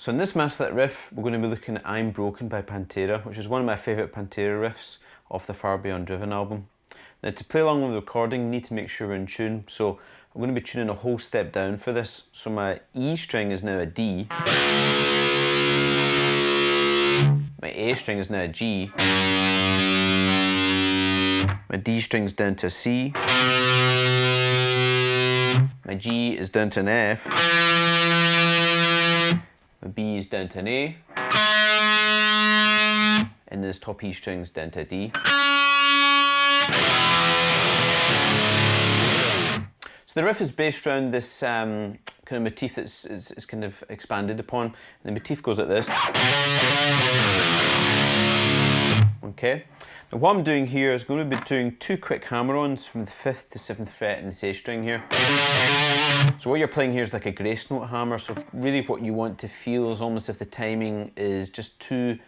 So in this MasterThatRiff, we're going to be looking at I'm Broken by Pantera, which is one of my favourite Pantera riffs off the Far Beyond Driven album. Now to play along with the recording, you need to make sure we're in tune, so I'm going to be tuning a whole step down for this. So my E string is now a D, my A string is now a G, my D string's down to a C, my G is down to an F, my B is down to an A, and this top E string's down to a D. So the riff is based around this kind of motif that's kind of expanded upon. And the motif goes like this. Okay. Now what I'm doing here is going to be doing two quick hammer-ons from the 5th to 7th fret in this A string here. So what you're playing here is like a grace note hammer, so really what you want to feel is almost if the timing is just 2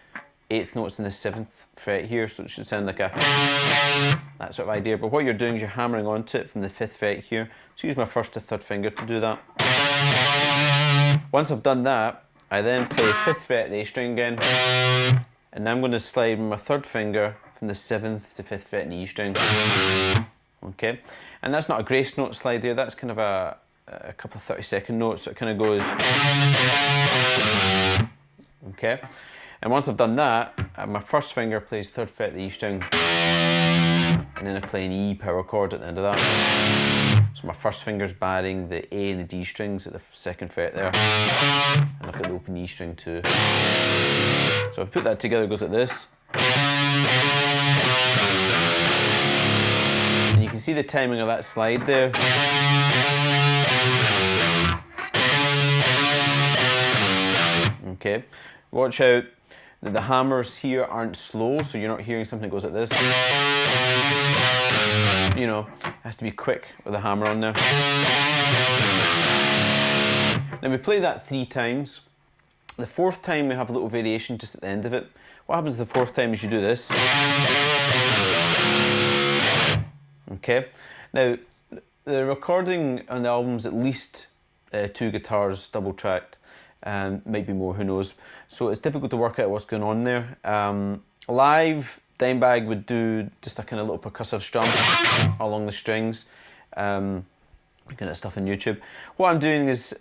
8th notes in the 7th fret here, so it should sound like that sort of idea. But what you're doing is you're hammering onto it from the 5th fret here. So use my 1st to 3rd finger to do that. Once I've done that, I then play 5th fret the A string again, and I'm going to slide my 3rd finger from the 7th to 5th fret in the E string. Okay, and that's not a grace note slide there, that's kind of a couple of 30-second notes, so it kind of goes. Okay, and once I've done that, my 1st finger plays 3rd fret the E string, and then I play an E power chord at the end of that. So my 1st finger's barring the A and the D strings at the 2nd fret there, and I've got the open E string too. So if I put that together, it goes like this. And you can see the timing of that slide there. Okay, watch out that the hammers here aren't slow, so you're not hearing something that goes like this. You know, it has to be quick with the hammer on there. Now we play that 3 times. The 4th time we have a little variation just at the end of it. What happens the 4th time is you do this. Okay, now the recording on the album's at least 2 guitars double tracked, might be more, who knows. So it's difficult to work out what's going on there. Live, Dimebag would do just a kind of little percussive strum along the strings. You can get stuff on YouTube. What I'm doing is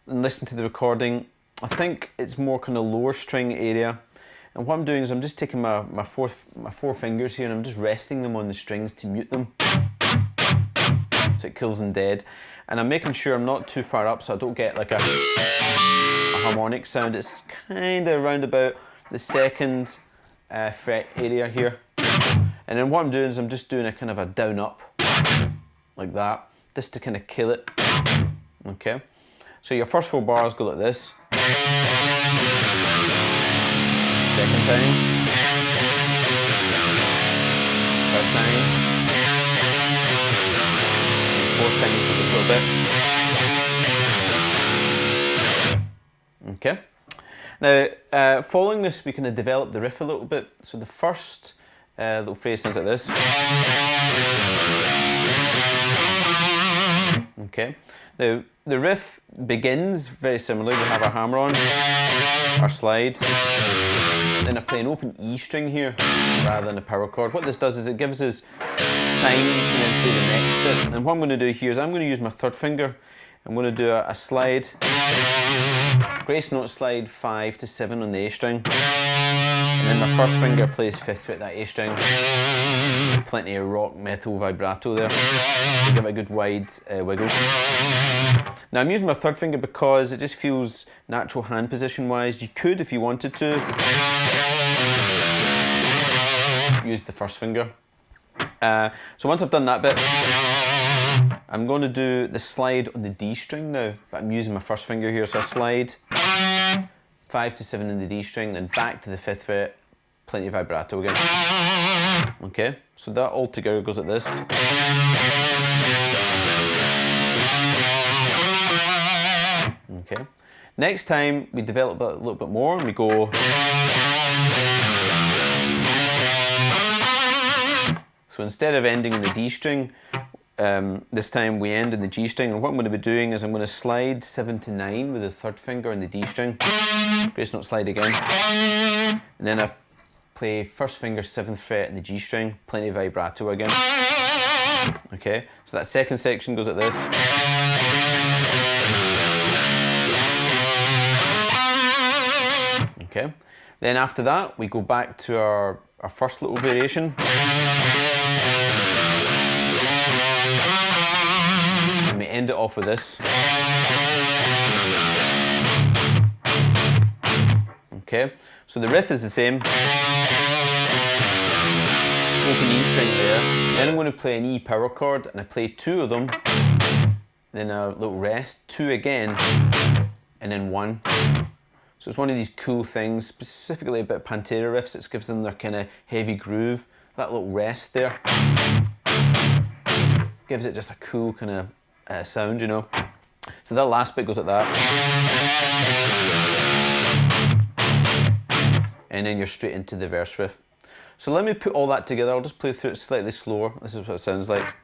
listening to the recording. I think it's more kind of lower string area. And what I'm doing is I'm just taking my four fingers here and I'm just resting them on the strings to mute them, so it kills them dead. And I'm making sure I'm not too far up so I don't get like a harmonic sound. It's kind of around about the 2nd fret area here. And then what I'm doing is I'm just doing a kind of a down up like that, just to kind of kill it. Okay, so your first 4 bars go like this. 2nd time, 3rd time, 4th time, just a little bit. Okay. Now, following this, we kind of develop the riff a little bit. So the first little phrase sounds like this. Okay. Now, the riff begins very similarly. We have our hammer on, our slide, then I play an open E string here rather than a power chord. What this does is it gives us time to then play the next bit. And what I'm going to do here is I'm going to use my 3rd finger. I'm going to do a slide, grace note slide 5 to 7 on the A string. And then my 1st finger plays 5th fret that A string. Plenty of rock metal vibrato there, so give it a good wide wiggle. Now I'm using my 3rd finger because it just feels natural hand position wise. You could, if you wanted to, use the 1st finger. So once I've done that bit, I'm going to do the slide on the D string now, but I'm using my 1st finger here. So I slide 5 to 7 in the D string, then back to the 5th fret, plenty of vibrato again. Okay, so that all together goes like this. Okay, next time we develop it a little bit more and we go. So instead of ending in the D string, this time we end in the G string, and what I'm going to be doing is I'm going to slide 7 to 9 with the third finger in the D string. Grace note slide again. And then I play first finger 7th fret in the G string, plenty of vibrato again. Okay, so that second section goes like this. Okay, then after that we go back to our first little variation. And we end it off with this. Okay, so the riff is the same. Open E string there. Then I'm going to play an E power chord, and I play 2 of them. Then a little rest, 2 again, and then 1. So it's one of these cool things, specifically about Pantera riffs. It gives them their kind of heavy groove. That little rest there gives it just a cool kind of sound, you know. So that last bit goes like that. And then you're straight into the verse riff. So let me put all that together. I'll just play through it slightly slower. This is what it sounds like.